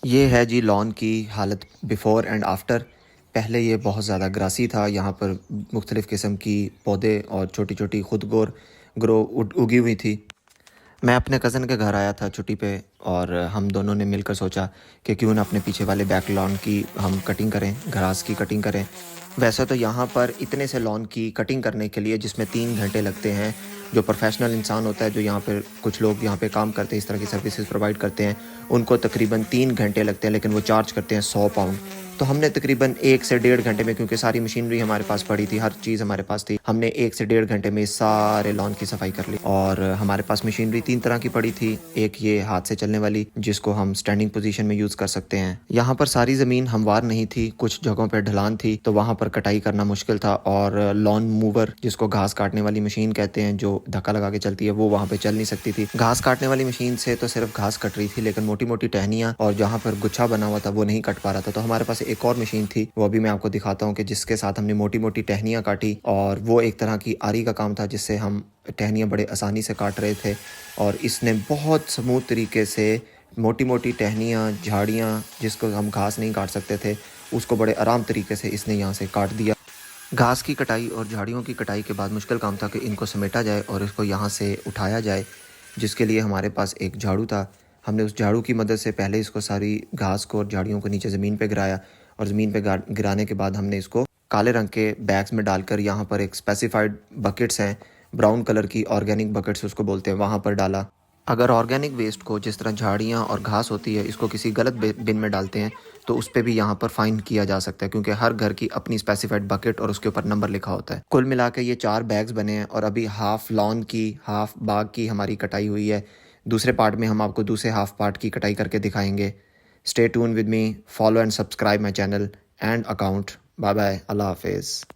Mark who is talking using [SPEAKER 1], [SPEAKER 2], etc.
[SPEAKER 1] ये है जी लॉन की हालत बिफ़ोर एंड आफ्टर। पहले ये बहुत ज़्यादा ग्रासी था। यहाँ पर मुख्तलिफ़ किस्म की पौधे और छोटी छोटी खुद उगी हुई थी। मैं अपने कज़न के घर आया था छुट्टी पे और हम दोनों ने मिलकर सोचा कि क्यों ना अपने पीछे वाले बैक लॉन की हम कटिंग करें, घास की कटिंग करें। वैसे तो यहाँ पर इतने से लॉन की कटिंग करने के लिए जिसमें 3 घंटे लगते हैं, जो प्रोफेशनल इंसान होता है, जो यहाँ पर कुछ लोग यहाँ पे काम करते हैं, इस तरह की सर्विसेज प्रोवाइड करते हैं, उनको तकरीबन 3 घंटे लगते हैं, लेकिन वो चार्ज करते हैं 100 पाउंड। तो हमने तकरीबन 1 से 1.5 घंटे में, क्योंकि सारी मशीनरी हमारे पास पड़ी थी, हर चीज़ हमारे पास थी, हमने 1 से 1.5 घंटे में सारे लॉन की सफाई कर ली। और हमारे पास मशीनरी 3 तरह की पड़ी थी। एक ये हाथ से चलने वाली जिसको हम स्टैंडिंग पोजीशन में यूज़ कर सकते हैं। यहाँ पर सारी ज़मीन हमवार नहीं थी, कुछ जगहों पर ढलान थी, तो वहाँ पर कटाई करना मुश्किल था। और लॉन मूवर, जिसको घास काटने वाली मशीन कहते हैं, जो धक्का लगा के चलती है, वो वहाँ पे चल नहीं सकती थी। घास काटने वाली मशीन से तो सिर्फ घास कट रही थी, लेकिन मोटी मोटी टहनियाँ और जहाँ पर गुच्छा बना हुआ था वो नहीं कट पा रहा था। तो हमारे पास एक और मशीन थी, वो अभी मैं आपको दिखाता हूँ, कि जिसके साथ हमने मोटी मोटी टहनियाँ काटी। और वो एक तरह की आरी का काम था, जिससे हम टहनियाँ बड़े आसानी से काट रहे थे। और इसने बहुत स्मूथ तरीके से मोटी मोटी टहनियाँ, झाड़ियाँ, जिसको हम घास नहीं काट सकते थे, उसको बड़े आराम तरीके से इसने यहाँ से काट दिया। घास की कटाई और झाड़ियों की कटाई के बाद मुश्किल काम था कि इनको समेटा जाए और इसको यहाँ से उठाया जाए, जिसके लिए हमारे पास एक झाड़ू था। हमने उस झाड़ू की मदद से पहले इसको सारी घास को और झाड़ियों को नीचे ज़मीन पे गिराया, और ज़मीन पे गिराने के बाद हमने इसको काले रंग के बैग्स में डालकर, यहाँ पर एक स्पेसिफाइड बकेट्स हैं, ब्राउन कलर की ऑर्गेनिक बकेट्स उसको बोलते हैं, वहाँ पर डाला। अगर ऑर्गेनिक वेस्ट को, जिस तरह झाड़ियाँ और घास होती है, इसको किसी गलत बिन में डालते हैं, तो उस पे भी यहाँ पर फ़ाइन किया जा सकता है, क्योंकि हर घर की अपनी स्पेसिफाइड बकेट और उसके ऊपर नंबर लिखा होता है। कुल मिला के ये 4 बैग्स बने हैं, और अभी हाफ लॉन की, हाफ बाग की हमारी कटाई हुई है। दूसरे पार्ट में हम आपको दूसरे हाफ पार्ट की कटाई करके दिखाएंगे। Stay tune with me, follow and subscribe my channel and account. Bye bye, अल्लाह हाफिज़।